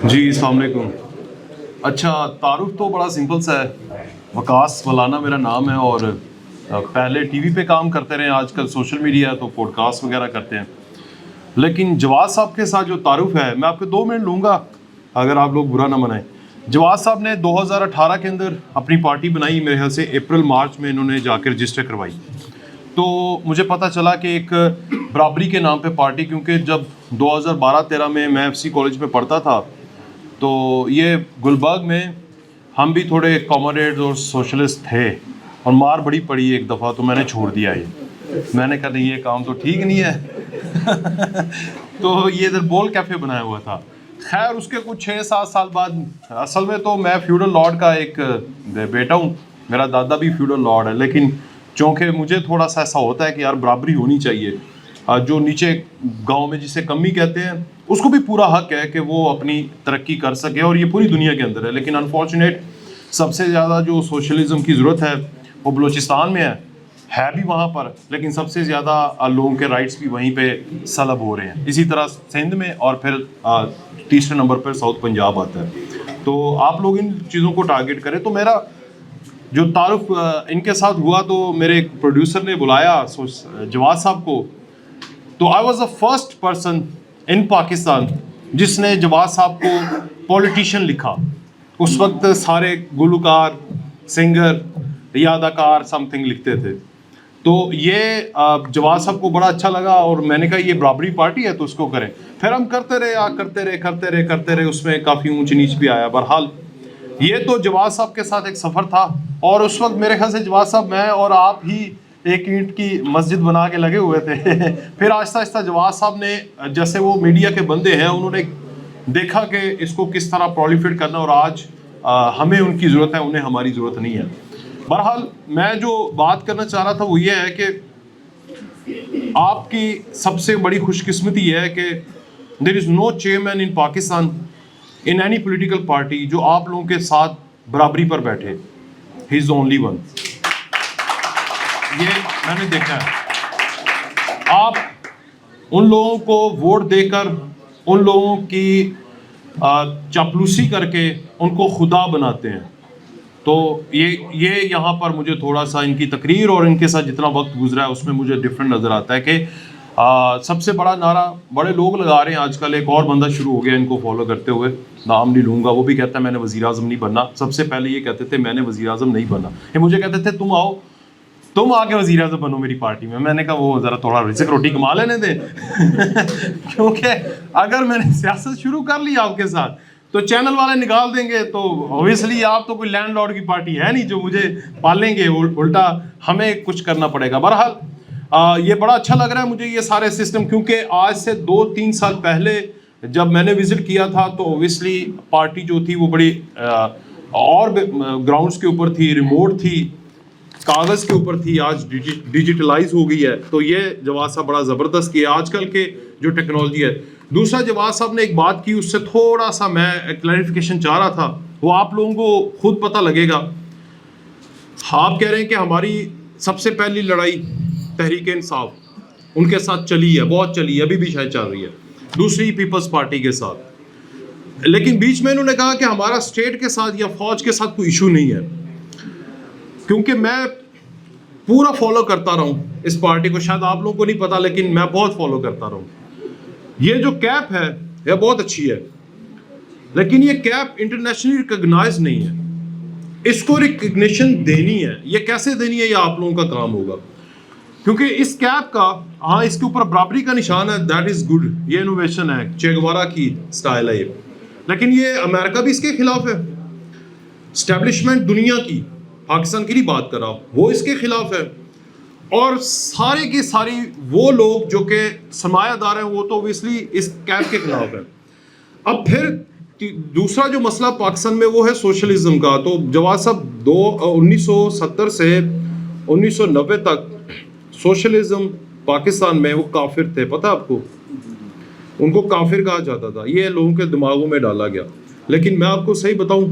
جی السلام علیکم. اچھا تعارف تو بڑا سمپل سا ہے. وقاص مولانا میرا نام ہے اور پہلے ٹی وی پہ کام کرتے رہے ہیں, آج کل سوشل میڈیا تو پوڈ کاسٹ وغیرہ کرتے ہیں. لیکن جواد صاحب کے ساتھ جو تعارف ہے, میں آپ کے 2 منٹ لوں گا اگر آپ لوگ برا نہ منائیں. جواد صاحب نے 2018 کے اندر اپنی پارٹی بنائی, میرے خیال سے اپریل مارچ میں انہوں نے جا کے رجسٹر کروائی. تو مجھے پتہ چلا کہ ایک برابری کے نام پہ پارٹی, کیونکہ جب 2012-13 میں ایف سی کالج میں پڑھتا تھا تو یہ گلبرگ میں ہم بھی تھوڑے کامریڈ اور سوشلسٹ تھے, اور مار بڑی پڑی ایک دفعہ, تو میں نے چھوڑ دیا. میں نے کہا نہیں یہ کام تو ٹھیک نہیں ہے. تو یہ ادھر بول کیفے بنایا ہوا تھا. خیر اس کے کچھ 6-7 سال بعد, اصل میں تو میں فیوڈل لارڈ کا ایک بیٹا ہوں, میرا دادا بھی فیوڈل لارڈ ہے, لیکن چونکہ مجھے تھوڑا سا ایسا ہوتا ہے کہ یار برابری ہونی چاہیے, جو نیچے گاؤں میں جسے کمی کہتے ہیں اس کو بھی پورا حق ہے کہ وہ اپنی ترقی کر سکے, اور یہ پوری دنیا کے اندر ہے. لیکن انفارچونیٹ سب سے زیادہ جو سوشلزم کی ضرورت ہے وہ بلوچستان میں ہے بھی وہاں پر, لیکن سب سے زیادہ لوگوں کے رائٹس بھی وہیں پہ سلب ہو رہے ہیں. اسی طرح سندھ میں, اور پھر تیسرے نمبر پر ساؤتھ پنجاب آتا ہے. تو آپ لوگ ان چیزوں کو ٹارگٹ کریں. تو میرا جو تعارف ان کے ساتھ ہوا, تو میرے ایک پروڈیوسر نے بلایا جواد صاحب کو, تو I was the first person in Pakistan جس نے جواد صاحب کو پولیٹیشین لکھا. اس وقت سارے گلوکار, سنگر یا اداکار سم تھنگ لکھتے تھے. تو یہ جواد صاحب کو بڑا اچھا لگا, اور میں نے کہا یہ برابری پارٹی ہے تو اس کو کریں. پھر ہم کرتے رہے, اس میں کافی اونچ نیچ بھی آیا. بہرحال یہ تو جواد صاحب کے ساتھ ایک سفر تھا, اور اس وقت میرے خیال سے جواد صاحب, میں اور آپ ہی ایک اینٹ کی مسجد بنا کے لگے ہوئے تھے. پھر آہستہ آہستہ جواد صاحب نے, جیسے وہ میڈیا کے بندے ہیں, انہوں نے دیکھا کہ اس کو کس طرح پرولیفیٹ کرنا, اور آج ہمیں ان کی ضرورت ہے, انہیں ہماری ضرورت نہیں ہے. بہرحال میں جو بات کرنا چاہ رہا تھا وہ یہ ہے کہ آپ کی سب سے بڑی خوش قسمتی یہ ہے کہ there is no chairman in Pakistan in any political party جو آپ لوگوں کے ساتھ برابری پر بیٹھے. He is the only one. یہ میں نے دیکھا ہے. آپ ان لوگوں کو ووٹ دے کر, ان لوگوں کی چاپلوسی کر کے ان کو خدا بناتے ہیں. تو یہ یہاں پر مجھے تھوڑا سا ان کی تقریر اور ان کے ساتھ جتنا وقت گزرا ہے اس میں مجھے ڈفرینٹ نظر آتا ہے کہ سب سے بڑا نعرہ بڑے لوگ لگا رہے ہیں آج کل. ایک اور بندہ شروع ہو گیا ان کو فالو کرتے ہوئے, نام نہیں لوں گا, وہ بھی کہتا ہے میں نے وزیر اعظم نہیں بننا. سب سے پہلے یہ کہتے تھے میں نے وزیر اعظم نہیں بننا, یہ مجھے کہتے تھے تم آؤ, تم آ کے وزیر اعظم بنو میری پارٹی میں. میں نے کہا وہ ذرا تھوڑا رزق روٹی کما لینے دیں. کیونکہ اگر میں نے سیاست شروع کر لی آپ کے ساتھ تو چینل والے نکال دیں گے, تو اوبیسلی آپ تو کوئی لینڈ لارڈ کی پارٹی ہے نہیں جو مجھے پالیں گے, الٹا ہمیں کچھ کرنا پڑے گا. بہرحال یہ بڑا اچھا لگ رہا ہے مجھے یہ سارے سسٹم, کیونکہ آج سے 2-3 سال پہلے جب میں نے وزٹ کیا تھا تو اوبیسلی پارٹی جو تھی وہ بڑی اور گراؤنڈس کے اوپر تھی, ریموٹ تھی, کاغذ کے اوپر تھی. آج ڈیجیٹلائز ہو گئی ہے. تو یہ جواد صاحب بڑا زبردست کیا آج کل کے جو ٹیکنالوجی ہے. دوسرا جواد صاحب نے ایک بات کی, اس سے تھوڑا سا میں کلیریفیکیشن چاہ رہا تھا, وہ آپ لوگوں کو خود پتہ لگے گا. آپ کہہ رہے ہیں کہ ہماری سب سے پہلی لڑائی تحریک انصاف ان کے ساتھ چلی ہے, بہت چلی ہے, ابھی بھی شاید چل رہی ہے, دوسری پیپلز پارٹی کے ساتھ. لیکن بیچ میں انہوں نے کہا کہ ہمارا اسٹیٹ کے ساتھ یا فوج کے ساتھ کوئی ایشو نہیں ہے. کیونکہ میں پورا فالو کرتا رہا ہوں اس پارٹی کو, شاید آپ لوگوں کو نہیں پتا لیکن میں بہت فالو کرتا رہا ہوں. یہ جو کیپ ہے یہ بہت اچھی ہے, لیکن یہ کیپ انٹرنیشنلی ریکگنائز نہیں ہے. اس کو ریکگنیشن دینی ہے. یہ کیسے دینی ہے یہ آپ لوگوں کا کام ہوگا, کیونکہ اس کیپ کا, ہاں اس کے اوپر برابری کا نشان ہے, دیٹ از گڈ, یہ انوویشن ہے, چے گوارا کی سٹائل ہے یہ. لیکن یہ امریکہ بھی اس کے خلاف ہے, اسٹیبلشمنٹ دنیا کی, پاکستان کی نہیں بات کر رہا, وہ اس کے خلاف ہے. اور سارے کی ساری وہ لوگ جو کہ سرمایہ دار ہیں وہ تو اوبیسلی اس کیپ کے خلاف ہے. اب پھر دوسرا جو مسئلہ پاکستان میں وہ ہے سوشلزم کا. تو جواد صاحب 1970 سے 1990 تک سوشلزم پاکستان میں وہ کافر تھے, پتہ آپ کو, ان کو کافر کہا جاتا تھا. یہ لوگوں کے دماغوں میں ڈالا گیا. لیکن میں آپ کو صحیح بتاؤں,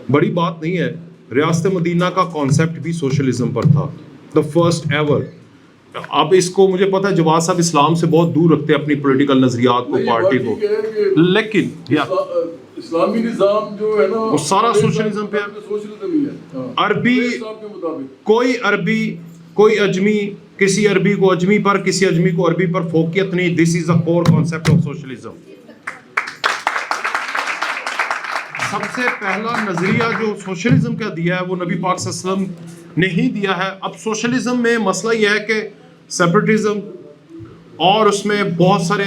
بڑی بات نہیں ہے, ریاست مدینہ کا کانسیپٹ بھی سوشلزم پر تھا, دا فرسٹ ایور. اب اس کو مجھے پتا ہے جواد صاحب اسلام سے بہت دور رکھتے ہیں اپنی پولیٹیکل نظریات کو, پارٹی کو, لیکن اسلامی نظام جو ہے نا وہ سارا سوشلزم پہ ہے. عربی کوئی اجمی کسی عربی کو اجمی پر, کسی اجمی کو عربی پر فوقیت نہیں. دس از اے کور کانسیپٹ آف سوشلزم. سب سے پہلا نظریہ جو سوشلزم کا دیا ہے وہ نبی پاک صلی اللہ علیہ وسلم نے ہی دیا ہے. اب سوشلزم میں مسئلہ یہ ہے کہ سیپریٹزم اور اس میں بہت سارے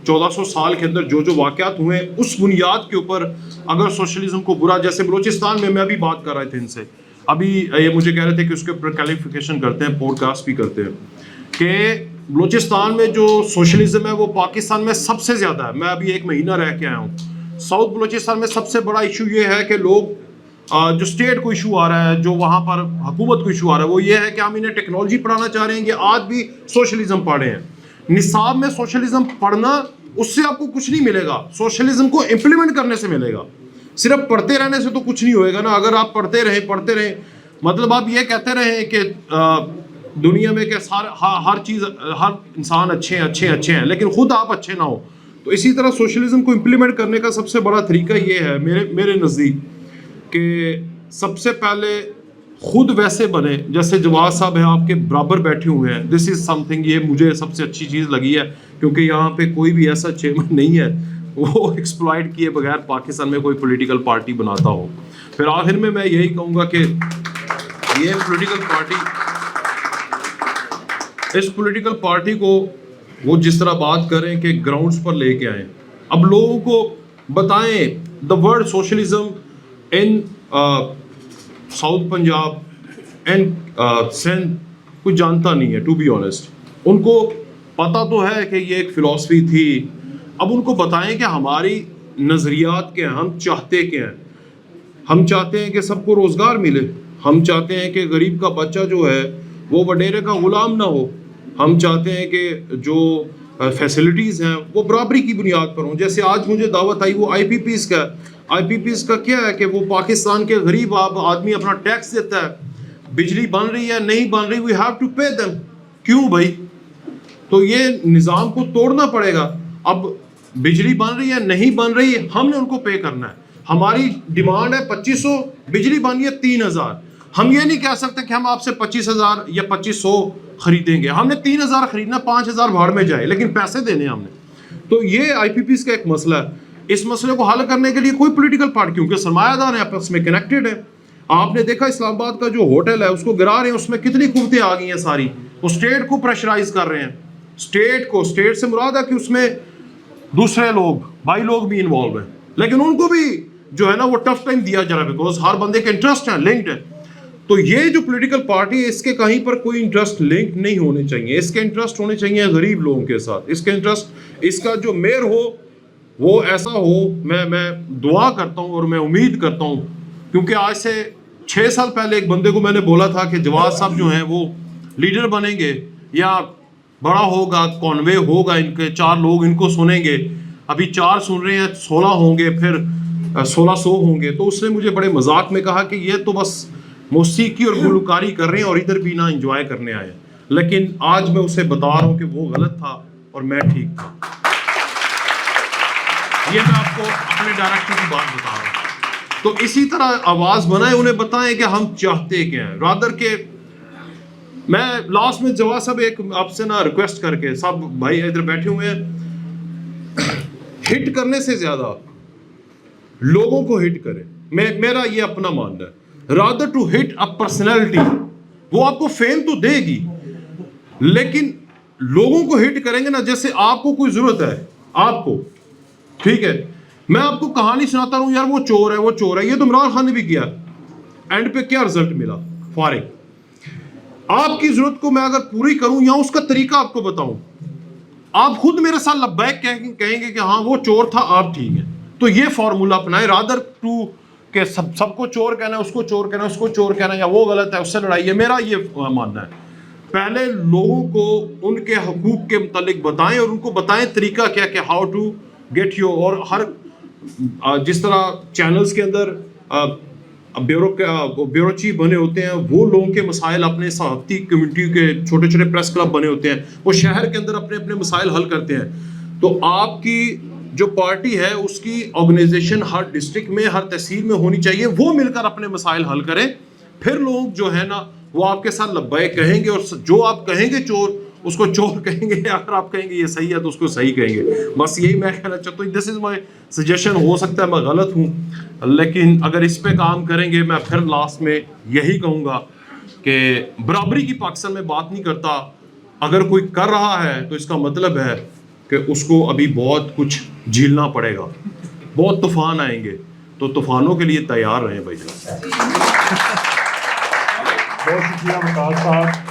1400 سال کے اندر جو واقعات ہوئے اس بنیاد کے اوپر اگر سوشلزم کو برا, جیسے بلوچستان میں ابھی بات کر رہے تھے ان سے, ابھی یہ مجھے کہہ رہے تھے کہ اس کے اوپر کیلیفیکیشن کرتے ہیں, پوڈ کاسٹ بھی کرتے ہیں کہ بلوچستان میں جو سوشلزم ہے وہ پاکستان میں سب سے زیادہ ہے. میں ابھی 1 مہینہ رہ کے آیا ہوں. ساؤتھ بلوچستان میں سب سے بڑا ایشو یہ ہے کہ لوگ جو اسٹیٹ کو ایشو آ رہا ہے, جو وہاں پر حکومت کو ایشو آ رہا ہے وہ یہ ہے کہ ہم انہیں ٹیکنالوجی پڑھانا چاہ رہے ہیں. یہ آج بھی سوشلزم پڑھ رہے ہیں. نصاب میں سوشلزم پڑھنا اس سے آپ کو کچھ نہیں ملے گا, سوشلزم کو امپلیمنٹ کرنے سے ملے گا. صرف پڑھتے رہنے سے تو کچھ نہیں ہوئے گا نا. اگر آپ پڑھتے رہیں مطلب آپ یہ کہتے رہیں کہ دنیا میں کہ ہر چیز, ہر انسان اچھے ہیں لیکن خود آپ اچھے نہ ہو, تو اسی طرح سوشلزم کو امپلیمنٹ کرنے کا سب سے بڑا طریقہ یہ ہے میرے نزدیک کہ سب سے پہلے خود ویسے بنے جیسے جواد صاحب ہیں, آپ کے برابر بیٹھے ہوئے ہیں. دس از سم تھنگ, یہ مجھے سب سے اچھی چیز لگی ہے کیونکہ یہاں پہ کوئی بھی ایسا چیئرمین نہیں ہے وہ ایکسپلائٹ کیے بغیر پاکستان میں کوئی پولیٹیکل پارٹی بناتا ہو. پھر آخر میں یہی کہوں گا کہ یہ پولیٹیکل پارٹی کو وہ جس طرح بات کریں کہ گراؤنڈز پر لے کے آئیں. اب لوگوں کو بتائیں the word socialism in South Punjab and Sindh کوئی جانتا نہیں ہے, ٹو بی آنیسٹ. ان کو پتہ تو ہے کہ یہ ایک فلاسفی تھی. اب ان کو بتائیں کہ ہماری نظریات کیا ہیں, ہم چاہتے کیا ہیں. ہم چاہتے ہیں کہ سب کو روزگار ملے, ہم چاہتے ہیں کہ غریب کا بچہ جو ہے وہ وڈیرے کا غلام نہ ہو, ہم چاہتے ہیں کہ جو فیسلٹیز ہیں وہ برابری کی بنیاد پر ہوں. جیسے آج مجھے دعوت آئی وہ آئی پی پیز کا. آئی پی پیز کا کیا ہے کہ وہ پاکستان کے غریب آدمی اپنا ٹیکس دیتا ہے, بجلی بن رہی ہے نہیں بن رہی, we have to pay them. کیوں بھائی؟ تو یہ نظام کو توڑنا پڑے گا. اب بجلی بن رہی ہے نہیں بن رہی, ہم نے ان کو پے کرنا ہے. ہماری ڈیمانڈ ہے 2500, بجلی بن رہی ہے 3000. ہم یہ نہیں کہہ سکتے کہ ہم آپ سے 25000 یا 2500 خریدیں گے. ہم نے 3000 خریدنا, 5000 بھاڑ میں جائے, لیکن پیسے دینے ہم نے. تو یہ آئی پی پیز کا ایک مسئلہ ہے. اس مسئلے کو حل کرنے کے لیے کوئی پولیٹیکل پارٹی, کیونکہ سرمایہ دار ہیں آپس میں کنیکٹڈ ہے. آپ نے دیکھا اسلام آباد کا جو ہوٹل ہے اس کو گرا رہے ہیں, اس میں کتنی قوتیں آ گئی ہیں ساری. وہ اسٹیٹ کو پریشرائز کر رہے ہیں, اسٹیٹ سے مراد ہے کہ اس میں دوسرے لوگ بھائی لوگ بھی انوالو ہیں, لیکن ان کو بھی جو ہے نا وہ ٹف ٹائم دیا جا رہا ہے بیکاز ہر بندے کے انٹرسٹ ہیں, لنکڈ ہے. تو یہ جو پولیٹیکل پارٹی ہے اس کے کہیں پر کوئی انٹرسٹ لنک نہیں ہونے چاہیے. اس کے انٹرسٹ ہونے چاہیے غریب لوگوں کے ساتھ. اس کے انٹرسٹ, اس کا جو میئر ہو وہ ایسا ہو. میں دعا کرتا ہوں اور میں امید کرتا ہوں, کیونکہ آج سے 6 سال پہلے ایک بندے کو میں نے بولا تھا کہ جواد صاحب جو ہیں وہ لیڈر بنیں گے یا بڑا ہوگا, کانوے ہوگا, ان کے 4 لوگ ان کو سنیں گے. ابھی 4 سن رہے ہیں, 16 ہوں گے, پھر 1600 ہوں گے. تو اس نے مجھے بڑے مذاق میں کہا کہ یہ تو بس موسیقی اور گلوکاری کر رہے ہیں اور ادھر بھی نہ انجوائے کرنے آئے. لیکن آج میں اسے بتا رہا ہوں کہ وہ غلط تھا اور میں ٹھیک تھا. یہ میں آپ کو اپنے ڈائریکٹر کی بات بتا رہا ہوں. تو اسی طرح آواز بنائیں, انہیں بتائیں کہ ہم چاہتے کیا ہیں, رادر کہ میں لاسٹ میں جواد صاحب ایک آپ سے نا ریکویسٹ کر کے, سب بھائی ادھر بیٹھے ہوئے ہیں, ہٹ کرنے سے زیادہ لوگوں کو ہٹ کریں. میرا یہ اپنا ماننا ہے, rather to hit a personality. وہ آپ کو فیم تو دے گی لیکن لوگوں کو ہٹ کریں گے نا. جیسے آپ کو کوئی ضرورت ہے, آپ کو ٹھیک ہے, میں آپ کو کہانی سناتا رہوں یار وہ چور ہے وہ چور ہے. یہ تو عمران خان نے بھی کیا, اینڈ پہ کیا رزلٹ ملا؟ فارغ. آپ کی ضرورت کو میں اگر پوری کروں یا اس کا طریقہ آپ کو بتاؤں, آپ خود میرے ساتھ لبیک کہیں گے کہ ہاں وہ چور تھا, آپ ٹھیک ہیں. تو یہ فارمولا اپنائیں, رادر ٹو کہ سب کو چور کہنا ہے, اس کو چور کہنا ہے, اس کو چور کہنا ہے, یا وہ غلط ہے اس سے لڑائی ہے. میرا یہ ماننا ہے پہلے لوگوں کو ان کے حقوق کے متعلق بتائیں اور ان کو بتائیں طریقہ کیا کہ ہاؤ ٹو گیٹ یو. اور ہر جس طرح چینلز کے اندر بیورو چیف بنے ہوتے ہیں، وہ لوگوں کے مسائل اپنے صحافتی کمیونٹی کے چھوٹے چھوٹے پریس کلب بنے ہوتے ہیں، وہ شہر کے اندر اپنے اپنے مسائل حل کرتے ہیں. تو آپ کی جو پارٹی ہے اس کی آرگنائزیشن ہر ڈسٹرکٹ میں ہر تحصیل میں ہونی چاہیے، وہ مل کر اپنے مسائل حل کریں. پھر لوگ جو ہے نا وہ آپ کے ساتھ لبیک کہیں گے، اور جو آپ کہیں گے چور اس کو چور کہیں گے، اگر آپ کہیں گے یہ صحیح ہے تو اس کو صحیح کہیں گے. بس یہی میں کہنا چاہتا ہوں. دس از مائی سجیشن. ہو سکتا ہے میں غلط ہوں، لیکن اگر اس پہ کام کریں گے. میں پھر لاسٹ میں یہی کہوں گا کہ برابری کی پاکستان میں بات نہیں کرتا. اگر کوئی کر رہا ہے تو اس کا مطلب ہے کہ اس کو ابھی بہت کچھ جھیلنا پڑے گا، بہت طوفان آئیں گے. تو طوفانوں کے لیے تیار رہیں بھائی جان. بہت شکریہ ممتاز صاحب.